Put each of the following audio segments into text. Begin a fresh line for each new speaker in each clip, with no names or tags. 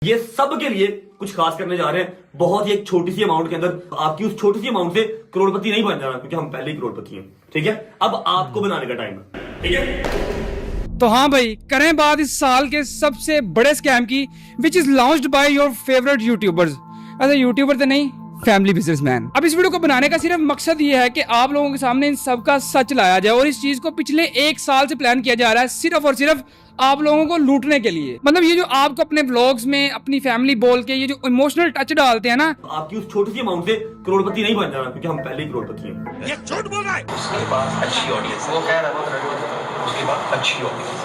ये सब के लिए कुछ खास करने जा रहे हैं, बहुत ही एक छोटी सी अमाउंट के अंदर। आपकी उस छोटी सी अमाउंट से करोड़पति नहीं बन जाना, क्योंकि हम पहले ही करोड़पति हैं। ठीक है, अब आपको बनाने का टाइम है। ठीक है,
तो हाँ भाई, करें बात इस साल के सबसे बड़े स्कैम की, which is launched by your favourite YouTubers. ऐसा यूट्यूबर तो नहीं, फैमिली बिजनेसमैन। अब इस वीडियो को बनाने का सिर्फ मकसद ये है कि आप लोगों के सामने इन सब का सच लाया जाए, और इस चीज को पिछले 1 साल से प्लान किया जा रहा है सिर्फ और सिर्फ आप लोगों को लूटने के लिए। मतलब ये जो आपको अपने ब्लॉग्स में अपनी फैमिली बोल के ये जो इमोशनल टच डालते हैं ना,
आपकी उस छोटी सी अमाउंट से करोड़पति नहीं बन जाना, क्योंकि हम पहले ही करोड़पति हैं।
ये झूठ बोल रहा है। उसके बाद अच्छी ऑडियंस, वो कह रहा था उसके बाद अच्छी ऑडियंस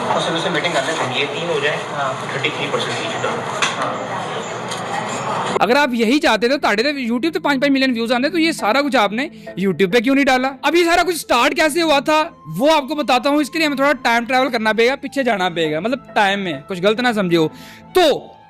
और सर उसे मीटिंग करने से ये 3 हो जाए। हाँ, 33%
अगर आप यही चाहते थे तो यूट्यूब पे 5-5 मिलियन व्यूज आने, तो ये सारा कुछ आपने यूट्यूब पे क्यों नहीं डाला? अब ये सारा कुछ स्टार्ट कैसे हुआ था वो आपको बताता हूँ। इसके लिए हमें थोड़ा टाइम ट्रैवल करना पड़ेगा, पीछे जाना पड़ेगा, मतलब टाइम में, कुछ गलत ना समझियो। तो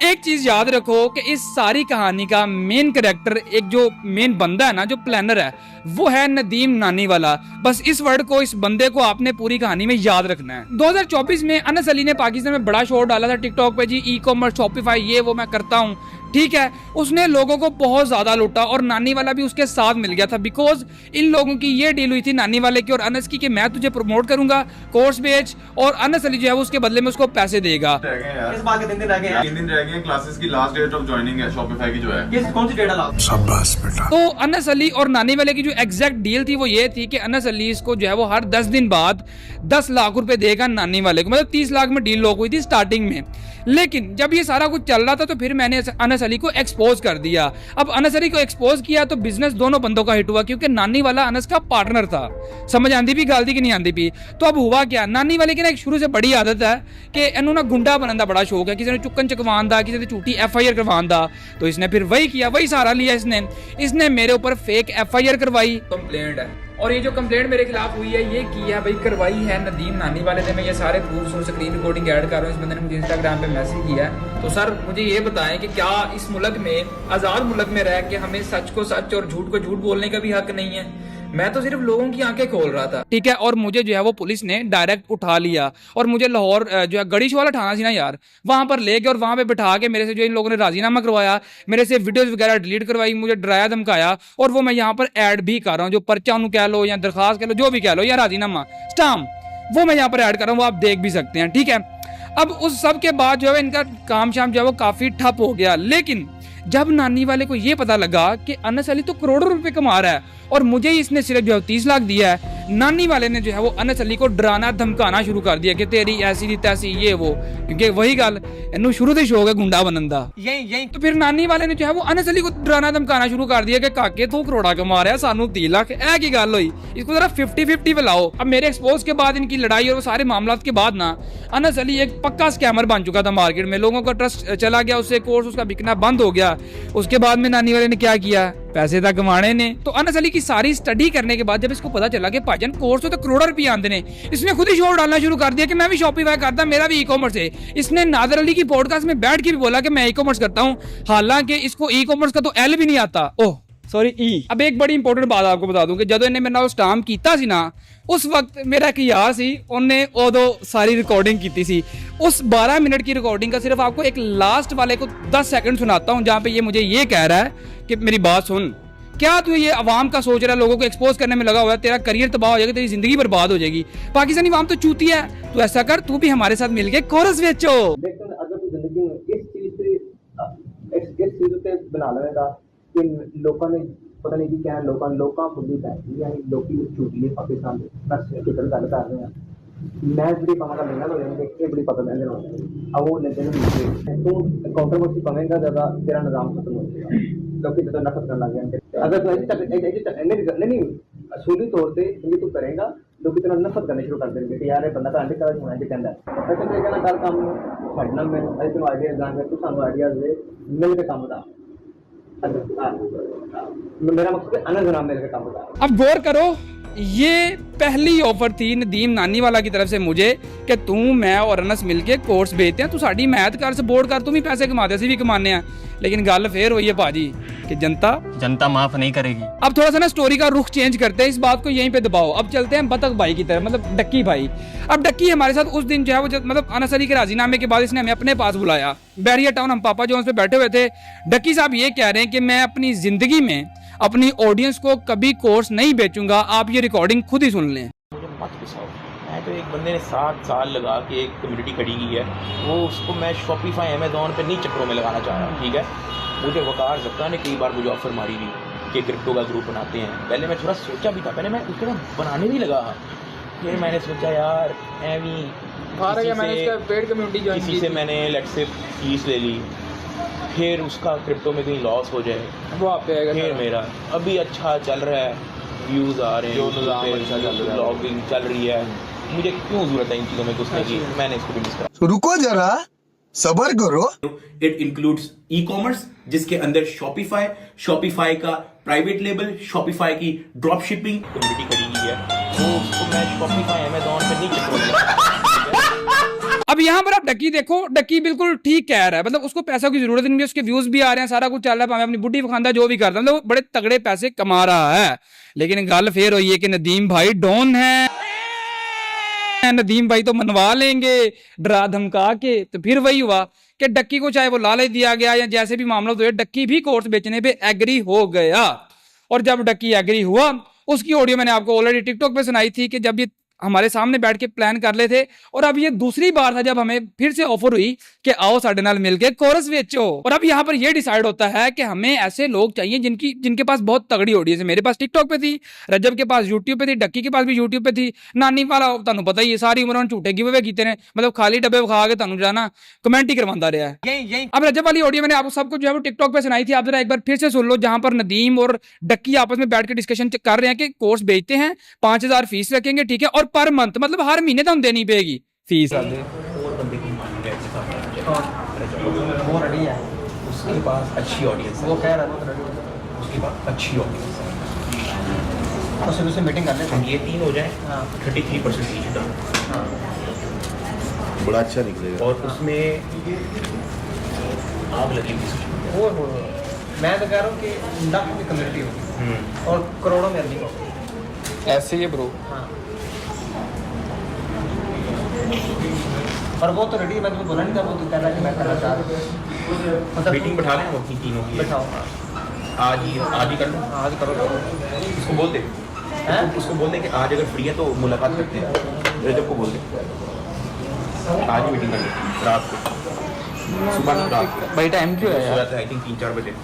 एक चीज याद रखो कि इस सारी कहानी का मेन कैरेक्टर, एक जो मेन बंदा है ना, जो प्लानर है, वो है नदीम नानीवाला। बस इस वर्ड को, इस बंदे को आपने पूरी कहानी में याद रखना है। 2024 में अनस अली ने पाकिस्तान में बड़ा शो डाला था टिकटॉक पे, जी ई कॉमर्स, शॉपिफाई, ये वो मैं करता हूँ। ठीक है, उसने लोगों को बहुत ज्यादा लूटा और नानी वाला भी उसके साथ मिल गया था, बिकॉज इन लोगों की ये डील हुई थी नानी वाले की और अनस की कि मैं तुझे प्रमोट करूंगा, कोर्स बेच, और अनस अली जो है वो उसके बदले में उसको पैसे देगा।
इस बात के 3 दिन रह गए हैं।
3 दिन रह गए हैं। क्लासेस की लास्ट डेट ऑफ ज्वाइनिंग है शॉपिफाई की जो है।
कौन सी डेट है लास्ट?
शाबाश बेटा।
तो अनस अली और नानी वाले की जो एग्जैक्ट डील थी वो ये थी कि अनस अली इसको जो है वो हर 10 दिन बाद 10 लाख रुपए देगा नानी वाले को, मतलब 30 लाख में डील लॉक हुई थी स्टार्टिंग में। लेकिन जब ये सारा कुछ चल रहा था तो फिर मैंने अनस अली को एक्सपोज कर दिया। अब अनस अली को एक्सपोज किया तो बिजनेस दोनों बंदों का हिट हुआ, क्योंकि नानी वाला अनस का पार्टनर था। समझ आंदी भी गालती की नहीं आंदी भी। तो अब हुआ क्या, नानी वाले की ना एक शुरू से बड़ी आदत है कि इन्हों ना गुंडा बनने का बड़ा शौक है, किसी ने चुक्कन चकवान दा, किसी ने झूठी FIR करवान दा। तो इसने फिर वही किया, वही सहारा लिया इसने मेरे ऊपर फेक FIR करवाई, कंप्लेंट है। और ये जो कंप्लेंट मेरे खिलाफ हुई है, ये की है भाई, करवाई है नदीम नानी वाले ने। मैं ये सारे प्रूफ्स और स्क्रीन रिकॉर्डिंग ऐड कर रहा हूँ। इस बंदे ने मुझे इंस्टाग्राम पे मैसेज किया है। तो सर मुझे ये बताएं कि क्या इस मुल्क में, आजाद मुल्क में रह के, हमें सच को सच और झूठ को झूठ बोलने का भी हक नहीं है? मैं तो सिर्फ लोगों की आंखें खोल रहा था। ठीक है, और मुझे जो है वो पुलिस ने डायरेक्ट उठा लिया और मुझे लाहौर जो है गड़ीश वाला थाना थी ना यार, वहां पर ले गए और वहां पे बिठा के मेरे से जो इन लोगों ने राजीनामा करवाया, मेरे से वीडियोस वगैरह डिलीट करवाई, मुझे डराया धमकाया, और वो मैं यहाँ पर ऐड भी कर रहा हूँ। जो पर्चा उन्हें कह लो या दरखास्त कह लो, जो भी कह लो, या राजीनामा स्टाम्प, वो मैं यहाँ पर ऐड कर रहा हूँ, वो आप देख भी सकते हैं। ठीक है, अब उस सब के बाद जो है इनका काम शाम जो है वो काफी ठप हो गया। लेकिन जब नानी वाले को ये पता लगा कि अनस अली तो करोड़ों रुपए कमा रहा है और मुझे इसने सिर्फ जो है 30 लाख दिया है, नानी वाले ने जो है वो अनस अली को डराना धमकाना शुरू कर दिया कि तेरी ऐसी दी तैसी, ये वो, क्योंकि वही गल इन्हू शुरू से शौक है गुंडा बनन दा। यही तो फिर नानी वाले ने जो है वो अनस अली को डराना धमकाना शुरू कर दिया कि काके तू करोड़ा कमा रहा है, सानू 30 लाख, ऐ की गल हुई, इसको जरा 50-50 पे लाओ। अब मेरे एक्सपोज के बाद, इनकी लड़ाई और वो सारे मामला के बाद ना, अनस अली एक पक्का स्कैमर बन चुका था मार्केट में, लोगों का ट्रस्ट चला गया उससे, कोर्स उसका बिकना बंद हो गया। उसके बाद में नानी वाले ने क्या किया, पैसे तक कमाने ने। तो अनस अली की सारी स्टडी करने के बाद जब इसको पता चला कि भाईजान कोर्स तो करोड़ों रुपए आंदे ने, इसने खुद ही शोर डालना शुरू कर दिया कि मैं भी शॉपिफाई करता, मेरा भी ई कॉमर्स है। इसने नादर अली की पॉडकास्ट में बैठ के भी बोला कि मैं ई कॉमर्स करता हूँ, हालांकि इसको ई कॉमर्स का तो L भी नहीं आता, ओह सॉरी ई। अब एक बड़ी इंपॉर्टेंट बात आपको बता दूं कि जब इन्हें मेरे नाल स्टाम्प कीता सी ना, उस वक्त मेरा एक यार सी, उन्हें उदो सारी रिकॉर्डिंग की सी। उस 12 मिनट की रिकॉर्डिंग का सिर्फ आपको एक लास्ट वाले को 10 सेकंड सुनाता हूं, जहां पे ये मुझे ये कह रहा है कि मेरी बात सुन, क्या तू ये अवाम का सोच रहा है, लोगों को एक्सपोज करने में लगा हुआ है, तेरा करियर तबाह हो जाएगा, तेरी जिंदगी बर्बाद हो जाएगी, पाकिस्तानी अवाम तो चूती है। तो ऐसा कर, तू भी हमारे साथ मिलके कोरस बेचो।
अगर तू जिंदगी में इस चीज पे बना लेगा कि लोगों ने पता नहीं कि क्या लोगों खुदी पैसी है, लोग चूती है पाकिस्तान में, बस किधर गल कर रहे हैं। मैं बड़ी पावर का लेना तो ये बड़ी पता लेने वाला अब वो लेते हैं। तू कंट्रोवर्सी पवेगा ज़्यादा, तेरा निजाम खत्म हो जाएगा, लोग तो नफरत करने लग गए। अगर तू नहीं असूली तौर पर तू करेगा, लोग तेरा नफरत करने शुरू कर देंगे कि यार ये बंदा तो कर होना जी कहता है। ऐसे तरीके ना कर काम छड़ना, मैं तेन आइडियाज दांगे, तू सानू आइडियाज दे, मिल के काम दा। मेरा मकसद है अनस नाम मेरे का काम बता।
अब गौर करो, ये पहली ऑफर थी नदीम नानीवाला की तरफ से मुझे कि तू मैं और अनस मिलके कोर्स बेचते हैं, तू साड़ी मैथ कर सपोर्ट कर, तुम ही पैसे कमाते ਅਸੀਂ ਵੀ कमाने हैं। लेकिन गल फिर हुई है भाजी कि जनता माफ नहीं करेगी। अब थोड़ा सा ना स्टोरी का रुख चेंज करते हैं, इस बात को यहीं पे दबाओ। अब चलते हैं बतख भाई की तरफ, मतलब डक्की भाई। अब डक्की हमारे साथ उस दिन जो है वो मतलब अनस अली के राजीनामे के बाद इसने हमें अपने पास बुलाया बैरिया टाउन, हम पापा जोन्स पे बैठे हुए थे। डक्की साहब ये कह रहे हैं कि मैं अपनी जिंदगी में अपनी ऑडियंस को कभी कोर्स नहीं बेचूंगा, आप ये रिकॉर्डिंग खुद ही सुन लें।
मुझे मत पिसाओ, मैं तो एक बंदे ने 7 साल लगा के एक कम्युनिटी खड़ी की है, वो उसको मैं शॉपिफाई अमेज़ॉन पे नहीं चक्करों में लगाना चाह रहा, ठीक है। मुझे वकार ज़ब्ता ने कई बार मुझे ऑफ़र मारी थी कि क्रिप्टो का ग्रुप बनाते हैं। पहले मैं थोड़ा सोचा भी था, पहले मैं उसके बाद बनाने भी लगा, फिर मैंने सोचा यार किसी से मैंने लेट से फीस ले ली, फिर उसका क्रिप्टो में कहीं लॉस हो जाए वो आप पे आएगा। फिर मेरा अभी अच्छा चल रहा है, व्यूज़ आ रहे हैं, ब्लॉगिंग चल रही है, मुझे क्यों ज़रूरत है इन चीज़ों में घुसने की। मैंने इसको भी मिस करा।
रुको जरा सबर करो।
इट इंक्लूड्स ई कॉमर्स, जिसके अंदर शॉपिफाई का प्राइवेट लेबल, शॉपिफाई की ड्रॉप शिपिंग
कम्युनिटी खड़ी की है, वो उसको मैं शॉपिफाई अमेज़ॉन पे नहीं चक्करों में लगाना।
अब यहाँ पर आप डक्की देखो, डक्की बिल्कुल ठीक कह रहा है, मतलब उसको पैसों की जरूरत नहीं है, उसके व्यूज भी आ रहे हैं, सारा कुछ चल रहा है, अपनी बुढ़ी खानदा जो भी करता है, मतलब वो बड़े तगड़े पैसे कमा रहा है। लेकिन गल फिर हुई है कि नदीम भाई डॉन है, नदीम भाई तो मनवा लेंगे डरा धमका के। तो फिर वही हुआ कि डक्की को चाहे वो लालच दिया गया या जैसे भी मामला हुए, डक्की भी कोर्स बेचने पे एग्री हो गया। और जब डक्की एग्री हुआ, उसकी ऑडियो मैंने आपको ऑलरेडी टिकटॉक पे सुनाई थी कि जब ये हमारे सामने बैठ के प्लान कर ले थे। और अब ये दूसरी बार था जब हमें फिर से ऑफर हुई कि आओ साडे नाल मिलके कोर्स बेचो। और अब यहाँ पर ये डिसाइड होता है कि हमें ऐसे लोग चाहिए जिनके पास बहुत तगड़ी ऑडियंस है। मेरे पास टिकटॉक पे थी, रजब के पास यूट्यूब पे थी, डक्की के पास भी यूट्यूब पे थी, नानी वाला तुहानू पता ही है सारी उम्र झूठे गिव अवे कीते ने, मतलब खाली डब्बे विखा के तुहानू जाना कमेंट ही करवाता रहा है। अब रजब वाली ऑडियो मैंने आपको सबको जो है वो टिकटॉक पे सुनाई थी, आप जरा एक बार फिर से सुन लो, जहां पर नदीम और डक्की आपस में बैठ के डिस्कशन कर रहे हैं कि कोर्स बेचते हैं, 5000 फीस रखेंगे, ठीक है, और पर मंथ मतलब हर महीने तो हम देनी पड़ेगी फीस।
और बंदे को मालूम है वो रेडी है, उसके पास अच्छी ऑडियंस है, वो कह रहा है उसके पास अच्छी ऑडियंस है, तो सुबह से मीटिंग कर लेते हैं, ये 3 हो जाए 33% फीस डाल,
बड़ा अच्छा निकलेगा।
और उसमें आग लगेगी।
मैं तो कह रहा हूँ कि लाख की कम्युनिटी होगी और करोड़ों में अर्निंग होगी,
ऐसे ही ब्रो।
हाँ। और वो तो रेडी, मैं तुम्हें बोला नहीं था, वो तो कह रहा है कि मैं करना चाह रहा हूँ, मतलब
मीटिंग बैठा लें हम अपनी तीनों की,
बैठाओ
आज ही कर लो,
आज करो
उसको बोल दे, उसको बोल दे कि आज अगर फ्री है तो मुलाकात करते हैं, रजब को बोल दे आज ही मीटिंग कर ले रात को, सुबह रात
भाई टाइम क्यों है यार?
आई थिंक 3-4 बजे।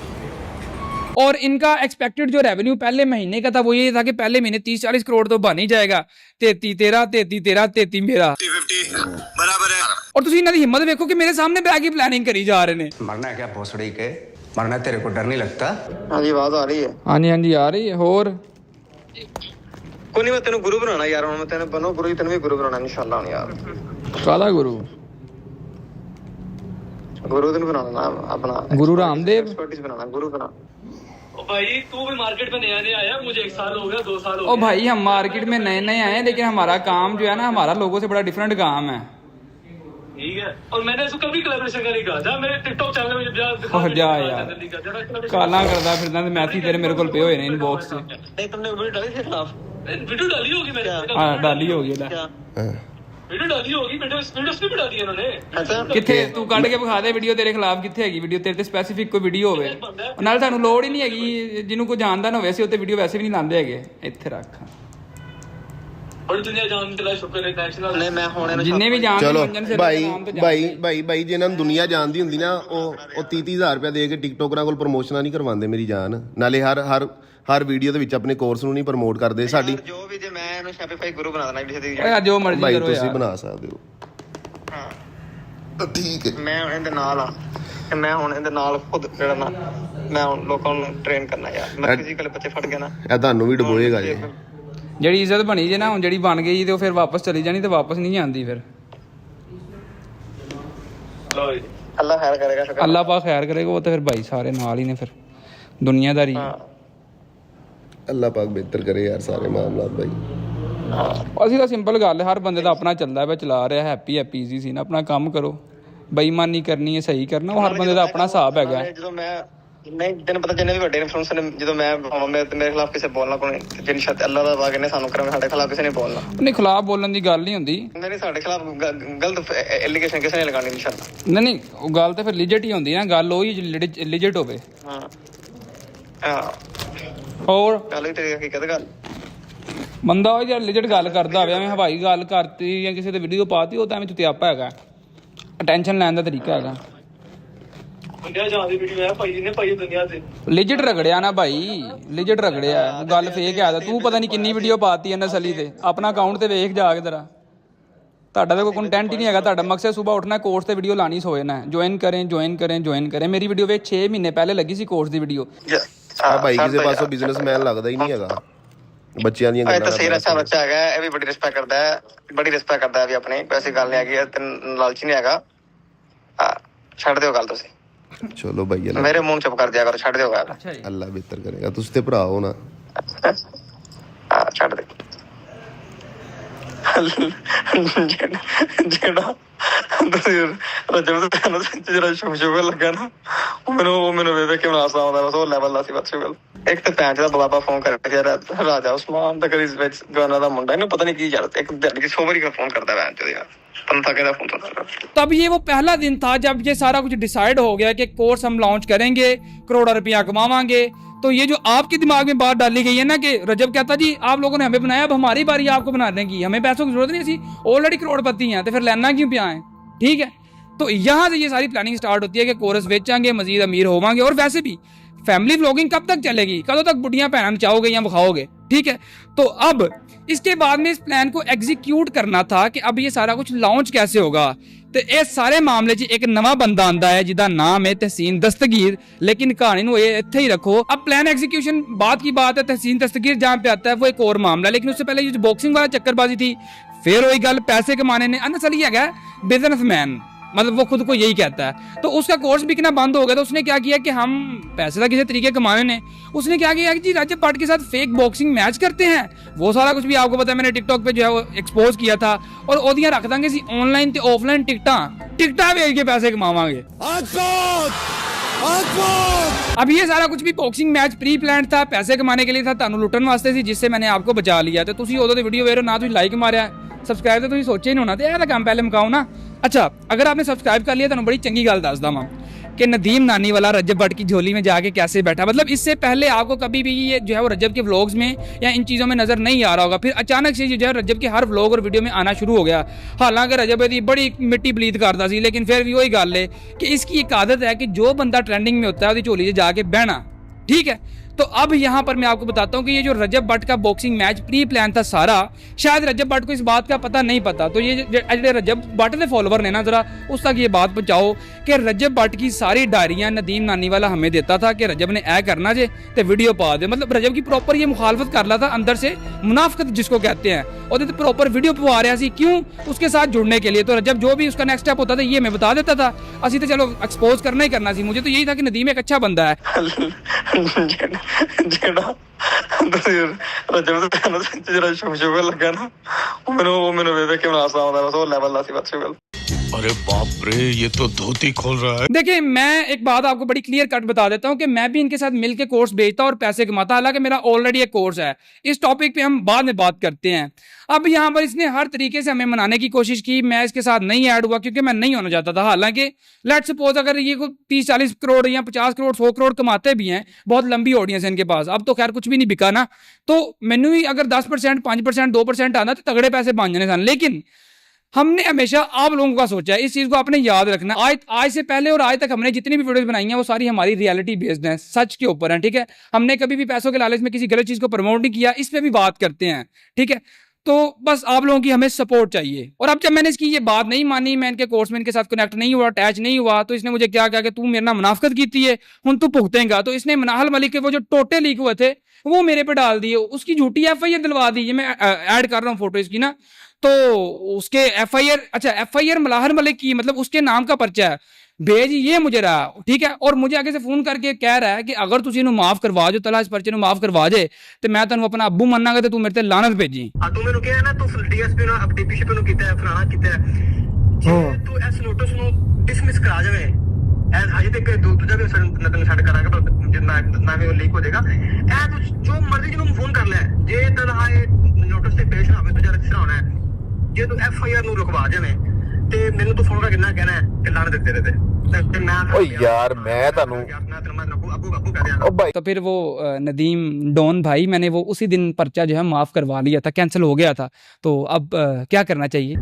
और इनका एक्सपेक्टेड जो रेवेन्यू पहले महीने का था वो ये था कि पहले महीने 30-40 करोड़ तो बन ही जाएगा, 33 तेरा 33 मेरा
बराबर है।
और तुम इन्होंने हिम्मत देखो कि मेरे सामने बैग की प्लानिंग करी जा रहे ने।
मरना है क्या भोसड़ी के, मरना तेरे को डर नहीं लगता?
हाँ जी आवाज आ रही है।
हाँ जी आ रही है। होर
कोई नहीं, मैं तेन गुरु बनाना यार, मैं तेन बनो गुरु, तेन भी गुरु बनाना इंशाल्लाह यार।
काला गुरु
दिन बनाना ना अपना,
गुरु रामदेव
एक्सपर्टीज बनाना, गुरु बना।
भाई तू भी मार्केट में नया नया आया, मुझे 1 साल हो गया, 2 साल हो
ओ भाई हम मार्केट में नए आए हैं, लेकिन हमारा काम जो है ना, हमारा लोगों से बड़ा डिफरेंट काम है।
ठीक है, और मैंने इसको कभी कोलैबोरेशन का नहीं कहा जा, मेरे टिकटॉक चैनल में जब
जा यार काला करदा फिरदा ते मैथी तेरे मेरे कोल पे होए ने इनबॉक्स से।
नहीं तुमने वीडियो डाली थी खिलाफ?
वीडियो डाली होगी मैंने,
हां डाली होगी ले
वीडियो डाली होगी, वीडियो भी डाली है उन्होंने।
अच्छा
किथे तू ਕੱਢ ਕੇ ਵਿਖਾ ਦੇ ਵੀਡੀਓ ਤੇਰੇ ਖਿਲਾਫ ਕਿੱਥੇ ਹੈਗੀ ਵੀਡੀਓ ਤੇਰੇ ਤੇ ਸਪੈਸੀਫਿਕ ਕੋਈ ਵੀਡੀਓ ਹੋਵੇ ਨਾਲ ਤੁਹਾਨੂੰ ਲੋੜ ਹੀ ਨਹੀਂ ਹੈਗੀ ਜਿਹਨੂੰ ਕੋਈ ਜਾਣਦਾ ਨਾ ਹੋਵੇ ਅਸੀਂ ਉੱਤੇ ਵੀਡੀਓ ਵੈਸੇ ਵੀ ਨਹੀਂ ਲਾਉਂਦੇ ਹੈਗੇ ਇੱਥੇ ਰੱਖ
ਬੜੀ ਦੁਨੀਆ ਜਾਣਦੀ ਹੈ ਸ਼ੁਕਰ ਹੈ ਨੈਸ਼ਨਲ
ਨਹੀਂ ਮੈਂ ਹੁਣ
ਜਿੰਨੇ ਵੀ ਜਾਣਦੇ
ਚਲੋ
ਮੰਜਨ ਸੇ
ਭਾਈ ਜਿਹਨਾਂ ਨੂੰ ਦੁਨੀਆ ਜਾਣਦੀ ਹੁੰਦੀ ਨਾ, ਉਹ 30-30,000 ਰੁਪਏ ਦੇ ਕੇ ਟਿਕਟੋਕਰਾਂ ਕੋਲ ਪ੍ਰਮੋਸ਼ਨਾਂ ਨਹੀਂ ਕਰਵਾਉਂਦੇ ਮੇਰੀ ਜਾਨ। ਨਾਲੇ ਹਰ ਵੀਡੀਓ ਦੇ ਵਿੱਚ ਆਪਣੇ ਕੋਰਸ ਨੂੰ ਨਹੀਂ ਪ੍ਰਮੋਟ ਕਰਦੇ। ਸਾਡੀ
ਜੋ ਵੀ ਜੇ ਮੈਂ ਇਹਨੂੰ ਸ਼ੈਪੀਫਾਈ ਗੁਰੂ ਬਣਾ ਦੇਣਾ ਕਿਸੇ ਦੀ,
ਓਏ ਜੋ ਮਰਜ਼ੀ
ਭਾਈ
ਕਰੋ
ਤੁਸੀਂ
ਯਾਰ
ਬਣਾ ਸਕਦੇ ਹੋ।
ਹਾਂ
ਠੀਕ ਹੈ,
ਮੈਂ ਇਹਦੇ ਨਾਲ ਆ, ਤੇ ਮੈਂ ਹੁਣ ਇਹਦੇ ਨਾਲ ਖੁਦ ਜਿਹੜਾ ਨਾ ਮੈਂ ਹੁਣ ਲੋਕਾਂ ਨੂੰ ਟ੍ਰੇਨ ਕਰਨਾ ਯਾਰ। ਮੈਂ ਫਿਜ਼ੀਕਲ ਬੱਚੇ ਫੜ ਗਿਆ ਨਾ,
ਇਹ ਤੁਹਾਨੂੰ ਵੀ ਡਬੋਏਗਾ ਜੀ।
ਜਿਹੜੀ ਇੱਜ਼ਤ ਬਣੀ ਜੇ ਨਾ ਹੁਣ ਜਿਹੜੀ ਬਣ ਗਈ ਤੇ ਉਹ ਫਿਰ ਵਾਪਸ ਚਲੀ ਜਾਣੀ ਤੇ ਵਾਪਸ ਨਹੀਂ ਆਉਂਦੀ ਫਿਰ।
ਅੱਲਾ ਖੈਰ ਕਰੇਗਾ,
ਅੱਲਾਹ ਪਾ ਖੈਰ ਕਰੇਗਾ, ਉਹ ਤਾਂ ਫਿਰ ਭਾਈ ਸਾਰੇ ਨਾਲ ਹੀ ਨੇ ਫਿਰ दुनियादारी।
ਅੱਲਾ ਪਾਕ ਬਿਹਤਰ ਕਰੇ ਯਾਰ ਸਾਰੇ ਮਾਮਲਾਤ ਭਾਈ।
ਅਸੀਂ ਤਾਂ ਸਿੰਪਲ ਗੱਲ ਹੈ, ਹਰ ਬੰਦੇ ਦਾ ਆਪਣਾ ਚੱਲਦਾ ਪਿਆ, ਚਲਾ ਰਿਹਾ, ਹੈਪੀ ਈਜ਼ੀ ਸੀ ਨਾ, ਆਪਣਾ ਕੰਮ ਕਰੋ, ਬੇਈਮਾਨੀ ਕਰਨੀ ਹੈ, ਸਹੀ ਕਰਨਾ, ਉਹ ਹਰ ਬੰਦੇ ਦਾ ਆਪਣਾ ਹਿਸਾਬ ਹੈਗਾ।
ਜਦੋਂ ਮੈਂ ਨਹੀਂ ਤੈਨੂੰ ਪਤਾ ਜਿੰਨੇ ਵੀ ਵੱਡੇ ਇਨਫਲੂਐਂਸਰ ਨੇ, ਜਦੋਂ ਮੈਂ ਮੇਰੇ ਖਿਲਾਫ ਕਿਸੇ ਬੋਲਣਾ ਕੋਈ ਜਿੰਨੀ ਸ਼ਾਇਦ ਅੱਲਾ ਦਾ ਵਾਕ ਇਹਨੇ ਸਾਨੂੰ ਕਰਾਂਗੇ, ਸਾਡੇ ਖਿਲਾਫ ਕਿਸੇ ਨੇ ਬੋਲਣਾ
ਨਹੀਂ, ਖਿਲਾਫ ਬੋਲਣ ਦੀ ਗੱਲ ਨਹੀਂ ਹੁੰਦੀ।
ਨਹੀਂ, ਸਾਡੇ ਖਿਲਾਫ ਗਲਤ ਐਲੀਗੇਸ਼ਨ ਕਿਸੇ ਨੇ ਲਗਾਉਣੀ ਨਹੀਂ ਸ਼ਾਇਦ।
ਨਹੀਂ, ਉਹ ਗੱਲ ਤਾਂ ਫਿਰ ਲਿਜਟ ਹੀ ਹੁੰਦੀ ਨਾ, ਗੱਲ ਉਹੀ ਲਿਜਟ ਹੋਵੇ।
ਹਾਂ
ਹੋਰ
ਗੱਲ ਹੀ ਤੇਰੀ ਹਕੀਕਤ ਗੱਲ।
ਬੰਦਾ ਉਹ ਜਿਹੜਾ ਲਿਜਟ ਗੱਲ ਕਰਦਾ ਹੋਵੇ, ਐਵੇਂ ਹਵਾਈ ਗੱਲ ਕਰਤੀ ਜਾਂ ਕਿਸੇ ਤੇ ਵੀਡੀਓ ਪਾਤੀ, ਉਹ ਤਾਂ ਐਵੇਂ ਚੁਤਿਆਪਾ ਹੈਗਾ, ਅਟੈਂਸ਼ਨ ਲੈਣ ਦਾ ਤਰੀਕਾ ਹੈਗਾ।
ਦੁਨੀਆ ਜਾਣ ਦੀ ਵੀਡੀਓ ਹੈ ਭਾਈ ਨੇ ਭਾਈ ਦੁਨੀਆ ਤੇ
ਲਿਜਟ ਰਗੜਿਆ ਨਾ ਭਾਈ, ਲਿਜਟ ਰਗੜਿਆ, ਗੱਲ ਫੇਕ ਹੈ। ਤੂੰ ਪਤਾ ਨਹੀਂ ਕਿੰਨੀ ਵੀਡੀਓ ਪਾਤੀ ਐ ਨਸਲੀ ਤੇ, ਆਪਣਾ ਅਕਾਊਂਟ ਤੇ ਵੇਖ ਜਾ ਕੇ ਜ਼ਰਾ। ਤੁਹਾਡਾ ਤਾਂ ਕੋਈ ਕੰਟੈਂਟ ਹੀ ਨਹੀਂ ਹੈਗਾ, ਤੁਹਾਡਾ ਮਕਸਦ ਸਵੇਰ ਉੱਠਣਾ, ਕੋਰਸ ਤੇ ਵੀਡੀਓ ਲਾਣੀ, ਸੋਏ ਨਾ, ਜੁਆਇਨ ਕरें। ਮੇਰੀ ਵੀਡੀਓ ਵੇਖ 6 ਮਹੀਨੇ ਪਹਿਲੇ ਲੱਗੀ ਸੀ ਕੋਰਸ ਦੀ ਵੀਡੀਓ।
ਆ ਭਾਈ ਕਿਸੇ ਪਾਸੋਂ ਬਿਜ਼ਨਸਮੈਨ ਲੱਗਦਾ ਹੀ ਨਹੀਂ ਹੈਗਾ, ਬੱਚਿਆਂ ਦੀਆਂ
ਗੱਲਾਂ। ਇਹ ਤਾਂ ਸਹੀ ਅੱਛਾ ਬੱਚਾ ਹੈਗਾ, ਇਹ ਵੀ ਬੜੀ ਰਿਸਪੈਕਟ ਕਰਦਾ ਹੈ, ਬੜੀ ਰਿਸਪੈਕਟ ਕਰਦਾ ਹੈ ਵੀ ਆਪਣੀ। ਵੈਸੇ ਗੱਲ ਨਹੀਂ ਹੈਗੀ, ਤੇ ਲਾਲਚੀ ਨਹੀਂ ਹੈਗਾ। ਛੱਡ ਦਿਓ ਗੱਲ ਤੁਸੀਂ,
ਚਲੋ ਭਾਈ
ਮੇਰੇ ਮੂੰਹ ਚੁੱਪ ਕਰ ਦਿਆ ਕਰੋ, ਛੱਡ ਦਿਓ ਗੱਲ।
ਅੱਲਾ ਬਿਹਤਰ ਕਰੇਗਾ, ਤੁਸੀਂ ਤੇ ਭਰਾ ਹੋ ਨਾ।
ਛੱਡ ਦੇ ਜਿਹੜਾ ਤੁਸੀਂ ਰਜਬ ਦੇ ਤੁਹਾਨੂੰ ਜਿਹੜਾ ਸ਼ੁਗਰ ਲੱਗਾ ਨਾ, ਉਹ ਮੈਨੂੰ ਵੇਖ ਕੇ ਮਨਾਸਾ ਆਉਂਦਾ, ਬਸ ਉਹ ਲੈਵਲ ਦਾ ਸੀ ਬਸ ਸ਼ੁਗਰ। ਇੱਕ ਤੇ ਭੈਣ ਦਾ ਬਾਬਾ ਫੋਨ ਕਰਕੇ ਰਾਜਾ ਉਸਮਾਨ ਦਾ ਕਦੀ ਵਿੱਚ ਗਾਣਾ ਦਾ ਮੁੰਡਾ, ਇਹਨੂੰ ਪਤਾ ਨਹੀਂ ਕੀ ਯਾਰ, ਇੱਕ ਦਿਨ की 100 बारी का फोन करता है यार,
तब ये वो पहला दिन था जब ये सारा कुछ डिसाइड हो गया कि कोर्स हम लॉन्च करेंगे, करोड़ों रुपया कमावांगे। तो ये जो आपके दिमाग में बात डाली गई है ना कि रजब कहता जी आप लोगों ने हमें बनाया, अब हमारी बारी आपको बनाने की, हमें पैसों की जरूरत नहीं, सी ऑलरेडी करोड़पति हैं, तो फिर लेना क्यों पिया है। ठीक है, तो यहाँ से ये सारी प्लानिंग स्टार्ट होती है कि कोर्स बेचांगे, मजीद अमीर होवांगे। और वैसे भी फैमिली व्लॉगिंग कब तक चलेगी, कदों तक बुढ़ियां भैन नचाओगे या बखाओगे। ठीक है, तो अब इसके बाद में इस प्लान को एग्जीक्यूट करना था कि अब ये सारा कुछ लॉन्च कैसे होगा। तो ये सारे मामले च एक नवा बंदा आंदा है जिसका नाम है तहसीन दस्तगीर, लेकिन कहानी नूं इत्थे ही रखो। अब प्लान एग्जीक्यूशन बाद की बात है, तहसीन दस्तगीर जहाँ पे आता है वो एक और मामला। लेकिन उससे पहले ये जो बॉक्सिंग वाला चक्करबाजी थी, फिर वही गल पैसे कमाने ने। अनअसल ये है बिजनेसमैन, मतलब वो खुद को यही कहता है। तो उसका कोर्स बिकना बंद हो गया, तो उसने क्या किया कि हम पैसे का किसी तरीके कमाने ने, उसने क्या किया कि जी रजब भट्ट के साथ फेक बॉक्सिंग मैच करते हैं। वो सारा कुछ भी आपको पता है, मैंने टिकटॉक पे जो है वो एक्सपोज किया था। और ओदियां रख देंगे सी ऑनलाइन ते ऑफलाइन टिकटा बेच के पैसे कमावांगे। अब ये सारा कुछ भी बॉक्सिंग मैच प्री प्लान था, पैसे कमाने के लिए था, तानू लुटन वास्ते सी, जिससे मैंने आपको बचा लिया। तो तुसी उदों दी वीडियो वेख रहे हो ना, तुसी लाइक मारिया, सबसक्राइब तो तुसी सोचे नहीं होना, तो यह काम पहले मुकाओ ना। अच्छा, अगर आपने सब्सक्राइब कर लिया तो बड़ी चंगी गल दसदा वां कि नदीम नानी वाला रजब भट्ट की झोली में जाके कैसे बैठा। मतलब इससे पहले आपको कभी भी ये जो है वो रजब के व्लॉग्स में या इन चीज़ों में नजर नहीं आ रहा होगा। फिर अचानक से जो है रजब के हर व्लॉग और वीडियो में आना शुरू हो गया। हालांकि रजब दी बड़ी मिट्टी पलीत करता सी, लेकिन फिर भी वही गल है कि इसकी एक आदत है कि जो बंदा ट्रेंडिंग में होता है उसकी झोली से जाके बहना। ठीक है, तो अब यहाँ पर मैं आपको बताता हूँ कि ये जो रजब भट्ट का बॉक्सिंग मैच प्री प्लान था सारा, शायद रजब भट्ट को इस बात का पता नहीं पता। तो ये जो रजब भट्ट के फॉलोवर ने ना, जरा उस तक ये बात पहुँचाओ कि रजब भट्ट की सारी डायरियाँ नदीम नानी वाला हमें देता था कि रजब ने ऐ करना जे तो वीडियो पा दे। मतलब रजब की प्रॉपर ये मुखालफत कर रहा था अंदर से, मुनाफकत जिसको कहते हैं, और तो प्रॉपर वीडियो पवा रहा सी, क्यों? उसके साथ जुड़ने के लिए। तो रजब जो भी उसका नेक्स्ट स्टेप होता था ये मैं बता देता था, असी तो चलो एक्सपोज करना ही करना सी। मुझे तो यही था कि नदीम एक अच्छा बंदा है।
रजब ਦੇ ਤੁਹਾਨੂੰ ਜਿਹੜਾ ਸ਼ੁਗਰ ਲੱਗਾ ਨਾ, ਉਹ ਮੈਨੂੰ ਵੇਖ ਕੇ ਮਨਾਸਾ ਆਉਂਦਾ, ਬਸ ਉਹ ਲੈਵਲ ਦਾ ਸੀ ਬਸ ਸ਼ੁਗਰ।
अरे बाप रे, ये तो धोती खोल रहा है।
देखिए, मैं एक बात आपको बड़ी क्लियर कट बता देता हूं कि मैं भी इनके साथ मिलकर कोर्स बेचता और पैसे कमाता, हालांकि मेरा ऑलरेडी एक कोर्स है। इस टॉपिक पे हम बाद में बात करते हैं। अब यहाँ पर इसने हर तरीके से हमें मनाने की कोशिश की। मैं इसके साथ नहीं ऐड हुआ क्योंकि मैं नहीं होना चाहता था। हालांकि लेट्स सपोज अगर ये 30-40 करोड़ या 50 करोड़ 100 करोड़ कमाते भी हैं, बहुत लंबी ऑडियंस है इनके पास, अब तो खैर कुछ भी नहीं बिका ना, तो मैनू ही अगर 10%, 5%, 2% आना तो तगड़े पैसे बन जाने सन। लेकिन हमने हमेशा आप लोगों का सोचा है, इस चीज को आपने याद रखना। आज से पहले और आज तक हमने जितनी भी वीडियोस बनाई हैं वो सारी हमारी रियलिटी बेस्ड हैं, सच के ऊपर हैं। ठीक है, हमने कभी भी पैसों के लालच में किसी गलत चीज को प्रमोट नहीं किया, इस पे भी बात करते हैं। ठीक है, तो बस आप लोगों की हमें सपोर्ट चाहिए। और अब जब मैंने इसकी ये बात नहीं मानी, मैं इनके कोर्स में इनके साथ कनेक्ट नहीं हुआ, अटैच नहीं हुआ, तो इसने मुझे क्या कहा कि तू मेरे ना मुनाफकत की है, हुन तू भुगतेगा। तो इसने मनाहल मलिक के वो जो टोटे लीक हुए थे वो मेरे पे डाल दिए, उसकी झूठी FIR दिलवा दी। ये मैं ऐड कर रहा हूँ फोटो इसकी ना, तो उसके FIR, अच्छा FIR मलाहर मलिक की, मतलब उसके नाम का पर्चा है। भेज ये मुझे रहा, ठीक है। और मुझे आगे से फोन करके कह रहा है कि अगर तुम इन्हों माफ करवा जो तला इस पर्चे ਨੂੰ माफ करवा जे ਤੇ ਮੈਂ ਤੁਹਾਨੂੰ ਆਪਣਾ ਅੱਬੂ ਮੰਨਾਂਗਾ ਤੇ ਤੂੰ ਮੇਰੇ ਤੇ ਲਾਨਤ ਭੇਜੀ।
ਆ ਤੂੰ ਮੈਨੂੰ ਕਿਹਾ ਨਾ ਤੂੰ ਡੀਐਸਪੀ ਨੂੰ ਡੀਪੀਸੀਪੀ ਨੂੰ ਕੀਤਾ ਹੈ ਫਲਾਣਾ ਕੀਤਾ ਹੈ ਜੇ ਤੂੰ ਇਸ ਨੋਟਿਸ ਨੂੰ ਡਿਸਮਿਸ ਕਰਾ ਜਾਵੇਂ ਐ ਹਜੇ ਤੱਕ ਦੂਜਾ ਵੀ ਨਤਨ ਛੱਡ ਕਰਾਂਗੇ ਪਰ ਜਿੰਨਾ ਨਾ ਵੀ ਲੀਕ ਹੋ ਜਾਏਗਾ ਐ ਤੂੰ ਜੋ ਮਰਜ਼ੀ ਜਿਹਨੂੰ ਫੋਨ ਕਰ ਲੈ ਜੇ ਤਨਹਾ ਇਹ ਨੋਟਿਸ ਤੇ ਪੇਸ਼ ਨਾ ਹੋਵੇ ਦੂਜਾ ਰਜਿਸਟਰ ਹੋਣਾ ਹੈ ਜੇ ਤੂੰ ਐਫਆਈਆਰ ਨੂੰ ਰੁਕਵਾ ਜਾਵੇਂ ਤੇ ਮੈਨੂੰ ਤੂੰ ਫੋਨ ਕਰਕੇ ਕਿੰਨਾ ਕਹਿਣਾ ਹੈ ਕਿ ਲਾਣ ਦੇ ਤੇਰੇ ਤੇ ਮੈਂ
ਓ ਯਾਰ ਮੈਂ ਤੁਹਾਨੂੰ
तो फिर वो नदीम डॉन भाई मैंने वो उसी दिन पर्चा जो है माफ करवा लिया था, कैंसिल हो गया था। तो अब क्या करना चाहिए?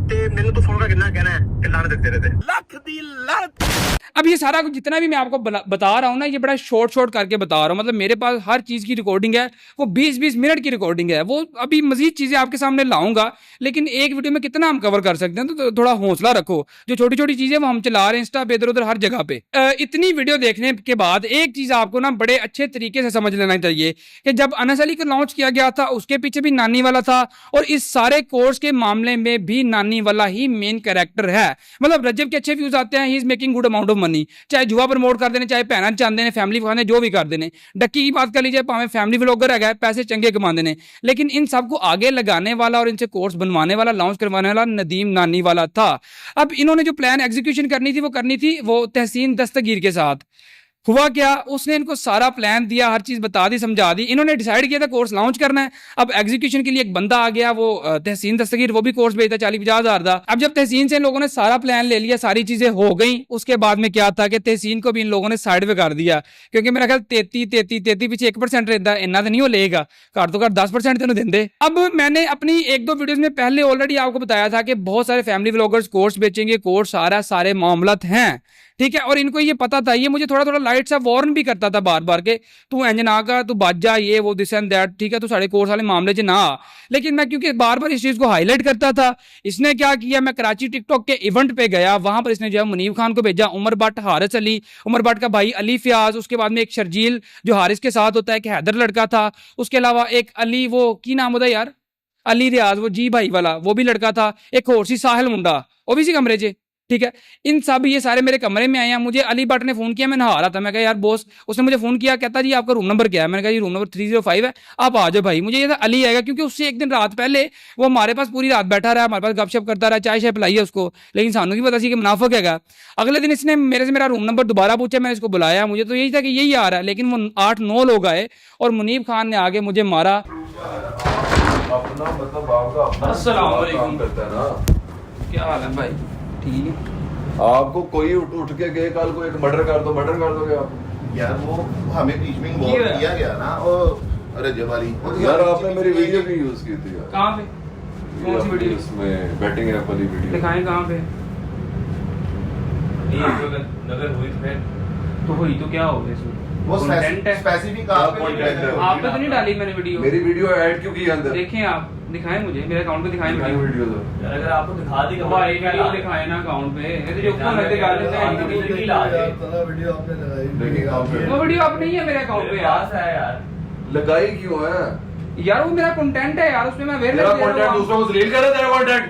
अब ये सारा कुछ जितना भी मैं आपको बता रहा हूँ ना, ये बड़ा शॉर्ट करके बता रहा हूँ। मतलब मेरे पास हर चीज़ की रिकॉर्डिंग है, वो 20-20 मिनट की रिकॉर्डिंग है। वो अभी मजीद चीज़ें आपके सामने लाऊंगा, लेकिन एक वीडियो में कितना हम कवर कर सकते हैं, तो थोड़ा हौसला रखो। जो छोटी छोटी चीज़ें वो हम चला रहे हैं इंस्टा पे, इधर उधर हर जगह पे। इतनी वीडियो देखने के बाद एक चीज़ आपको ना बड़े अच्छे तरीके से समझ लेना चाहिए कि जब अनस अली को लॉन्च किया गया था उसके पीछे भी नानी वाला था, और इस सारे कोर्स के मामले में भी नानी वाला ही मेन कैरेक्टर है। मतलब रजब के अच्छे व्यूज आते हैं, he is making good amount of money, चाहे जुआ प्रमोट कर देने, चाहे भैन चाहते हैं, फैमिली खाने जो भी कर देने। डक्की की बात कर लीजिए, भावें फैमिली व्लॉगर है, पैसे चंगे कमाते हैं, लेकिन इन सबको आगे लगाने वाला और इनसे कोर्स बनवाने वाला, लॉन्च करवाने वाला नदीम नानी वाला था। अब इन्होंने जो प्लान एग्जीक्यूशन करनी थी वो तहसीन दस्तगीर के साथ। हुआ क्या, उसने इनको सारा प्लान दिया, हर चीज बता दी, समझा दी। इन्होंने डिसाइड किया था कोर्स लॉन्च करना है। अब एग्जीक्यूशन के लिए एक बंदा आ गया, वो तहसीन दस्तगीर, वो भी कोर्स भेजता 40-50 हज़ार था। अब जब तहसीन से इन लोगों ने सारा प्लान ले लिया, सारी चीजें हो गई, उसके बाद में क्या था कि तहसीन को भी इन लोगों ने साइड पे कर दिया, क्योंकि मेरा ख्याल 33 पीछे 1% रहता है, इन्ना तो नहीं हो लेगा, घट तो घट 10% तेन देंगे। अब मैंने अपनी 1-2 वीडियोज में पहले ऑलरेडी आपको बताया था कि बहुत सारे फैमिली व्लॉगर्स कोर्स बेचेंगे, कोर्स सारे मामलात हैं, ठीक है। और इनको ये पता था, ये मुझे थोड़ा लाइट सा वार्न भी करता था बार के, तू इंज ना कर, तू बच जा, ये वो दिस एंड दैट, ठीक है, तू साढ़े कोर्स वाले मामले च ना आ। लेकिन मैं क्योंकि बार इस चीज को हाईलाइट करता था, इसने क्या किया, मैं कराची टिकटॉक के इवेंट पे गया, वहां पर इसने जो है मुनीब खान को भेजा, उमर भट्ट, हारिस अली, उमर भट्ट का भाई अली फयाज, उसके बाद में एक शर्जील जो हारिस के साथ होता है, एक हैदर लड़का था, उसके अलावा एक अली, वो की नाम होता है यार, अली रियाज, वो जी भाई वाला, वो भी लड़का था, एक होर सी साहिल मुंडा, वो भी इसी कमरे च, ठीक है। इन सब ये सारे मेरे कमरे में आए हैं। मुझे अली भट्ट ने फोन किया, मैं नहा रहा था, मैं कहा यार बॉस, उसने मुझे फोन किया, कहता जी आपका रूम नंबर क्या है? मैंने कहा जी रूम नंबर 305 है, आप आ जाओ भाई। मुझे ये था अली आएगा, क्योंकि उससे एक दिन रात पहले वो हमारे पास पूरी रात बैठा रहा, हमारे पास गपशप करता रहा, चाय पिलाई है उसको, लेकिन सानू की पता सी कि मुनाफिक हैगा। अगले दिन इसने मेरे से मेरा रूम नंबर दोबारा पूछा, मैंने इसको बुलाया, मुझे तो यही था कि यही आ रहा है, लेकिन वो 8-9 लोग आए और मुनीब खान ने आगे मुझे मारा। अस्सलाम वालेकुम, क्या हाल है भाई? ठीक है।
आपको कोई उठ के गए कल को एक मर्डर कर दोगे आप?
यार वो हमें बीच में इन्वॉल्व किया गया ना, वो रजब वाली
यार आपने मेरी वीडियो भी यूज की थी यार।
कहाँ पे? कौन सी वीडियो?
इसमें बैटिंग ऐप वाली वीडियो
दिखाएं कहाँ पे?
नजर हुई
तो हुई तो क्या हो गया इसमें?
वो स्पेसिफिक आपने
तो नहीं डाली मैंने वीडियो।
मेरी वीडियो ऐड क्यों की अंदर?
देखें आप, दिखाएं मुझे, मेरे अकाउंट पे दिखाएं
वीडियो तो
यार, अगर आपको दिखा दी
हमारी वीडियो दिखाएं ना अकाउंट पे, ये जो ऊपर लगे गाल लेते हैं
वीडियो आपने लगाई, देखिए कहां पे
वो वीडियो अब नहीं है मेरे अकाउंट पे यार।
लगाई क्यों है
यार? वो मेरा कंटेंट है यार, उसमें मैं अवेयरनेस
दे रहा हूं। कंटेंट दूसरों को रील कर रहा है तेरा कंटेंट।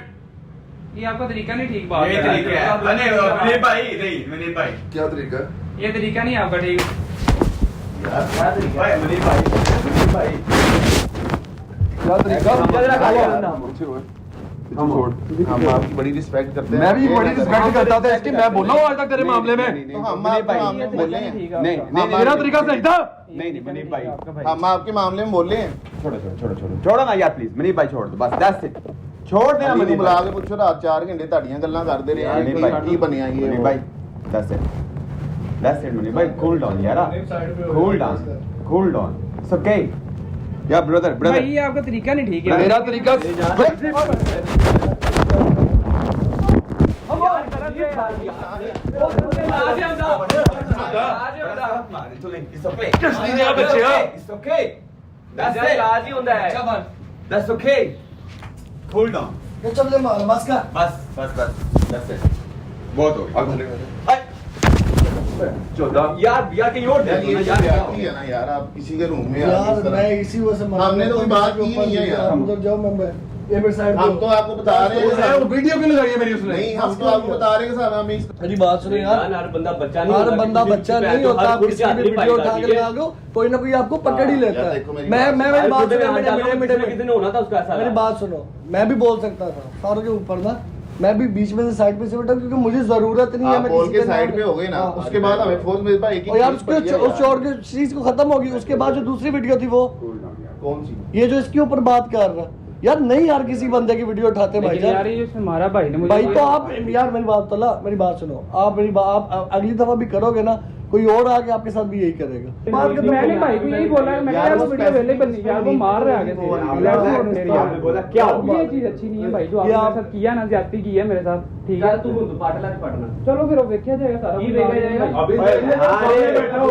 ये आपका तरीका नहीं ठीक बात
ये तरीका है मनीष भाई
क्या तरीका है?
ये तरीका नहीं आपका ठीक
यार। क्या तरीका है मनीष भाई? क्या तरीका?
हम आपकी बड़ी रिस्पेक्ट करते हैं।
मैं भी बड़ी रिस्पेक्ट करता था इसकी, मैं बोला हूं आज तक तेरे मामले में।
तो हम बोले
नहीं मेरा तरीका सही था।
नहीं मनीष भाई,
हम आपके मामले में बोले हैं।
छोड़ो ना यार प्लीज, मनीष भाई छोड़ दो बस, दैट्स इट, छोड़ देना
अली
मनीष
ਨੂੰ ਬੁਲਾ ਕੇ ਪੁੱਛੋ, ਰਾਤ 4 ਘੰਟੇ ਤੁਹਾਡੀਆਂ ਗੱਲਾਂ ਕਰਦੇ ਰਹੇ ਆ, ਕੀ ਬਣਿਆ ਇਹ?
मनीष भाई that's it मनीष भाई, cool down यार, cool down, it's okay यार ब्रदर।
भाई ये आपका तरीका नहीं ठीक है।
मेरा तरीका बहुत हो गया यार कहीं और
यार ये है ना यार, आप किसी के रूम में यार मैं इसी वजह से हमने तो कोई बात की नहीं है यार।
उधर जाओ,
ये मेरे साइड
हम तो आपको बता रहे हैं,
वो वीडियो क्यों लगाई है मेरी उसने?
नहीं हम तो आपको बता रहे हैं साहब, हम इस
मेरी बात सुनो यार,
हर बंदा बच्चा
नहीं होता, आप किसी भी वीडियो उठा के लगा दो, कोई ना कोई आपको पकड़ ही लेता है। मैं मेरी बात सुनो, मेरी बात सुनो, मैं भी बोल सकता था सारों के ऊपर ना, मैं भी बीच में से साइड पे से बैठा क्योंकि मुझे जरूरत नहीं है।
आप बोल के साइड पे हो गए ना, उसके बाद हमें फोर्स मेरे पास एक ही
यार उस शॉर्ट की चीज को खत्म होगी, उसके बाद जो दूसरी वीडियो थी वो
कौन सी,
ये जो इसके ऊपर बात कर रहा यार, नहीं यार किसी बंदे की वीडियो उठाते भाई
यार ये हमारा भाई ने मुझे
भाई तो आप यार मेरी बात सुनो, आप आप अगली दफा भी करोगे ना, कोई और आके आपके साथ भी यही करेगा।
मैंने भाई को यही बोला, मैंने यार वो वीडियो अवेलेबल नहीं, यार वो मार रहे आगे से,
बोला क्या
ये चीज अच्छी नहीं है भाई जो आपने मेरे साथ किया ना, ज्यादती की है मेरे साथ, ठीक है तू पाटला से पटना, चलो फिर देखा जाएगा सारा, ये देखा जाएगा
अभी बैठा हो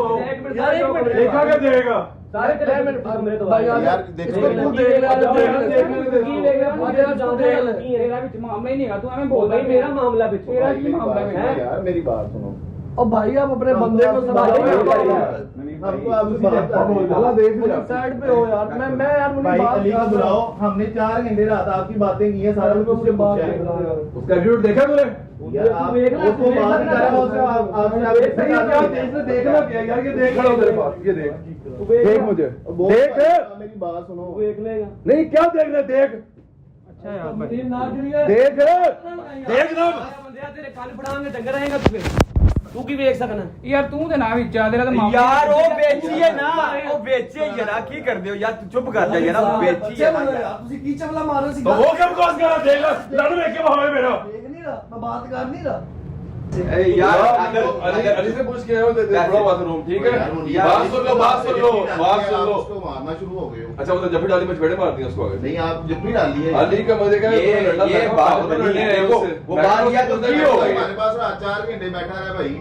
देखा क्या जाएगा
सारे चले मेरे तो भाई
यार देखो
तू देख
मेरा भी मामला ही नहीं है, तू हमें बोल रहा है
मेरा मामला भी
मेरा की मामला है
यार मेरी बात सुनो,
और भाई आप अपने बंदे को
हमको आप
साइड पे हो यार, मैं यार मुझे बात
बुलाओ, हमने 4 घंटे रात आपकी बातें की है, सारा कुछ उससे बात
उसका वीडियो देखा तूने?
यार आप उसको बात कर रहे हो, आपने
देखना क्या यार, ये देख रहा हूं तेरे पास, ये देख मुझे देख,
मेरी बात सुनो,
देख लेगा
नहीं क्या देखना, देख
अच्छा यार
देख ना
तेरे कान पड़ाएंगे डंगर रहेगा तू की वेख सकना
यार तू ते ना विचा तेरा तो
यार वो बेची है ना, वो बेची है यार, की कर दे यार, तू चुप कर जा यार, वो बेची है
ਤੁਸੀਂ ਕੀ ਚਵਲਾ ਮਾਰ ਰਹੇ ਸੀ,
तो वो क्या बकवास कर रहा, देख लड़ में के भाव है मेरा
देख नहीं रहा, मैं बात कर नहीं रहा
यार अली से पूछ के आए हो, थोड़ा बाथरूम ठीक है, बात सुन लो
उसको मारना शुरू हो गए हो।
अच्छा मतलब जब डाली में छेड़े मार दिया उसको आगे,
नहीं आप जब भी डाली है
अली का मजे का
ये बात बनी है, देखो वो बात या तो की हो
हमारे पास रात 4 घंटे बैठा रहा भाई,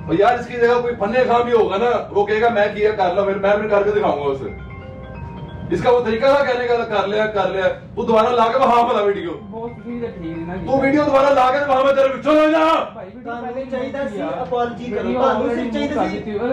और यार इसकी जगह कोई फन्ने खाम भी होगा ना, वो कहेगा मैं किया कर लो, मैं करके दिखाऊंगा उसे, इसका वो तरीका था कहने का, कर लिया तू दोबारा ला के वहां बता वीडियो,
बहुत ठीक है ना
तू वीडियो दोबारा ला के वहां में तेरे पिछो ले जा,
अपॉलजी करो,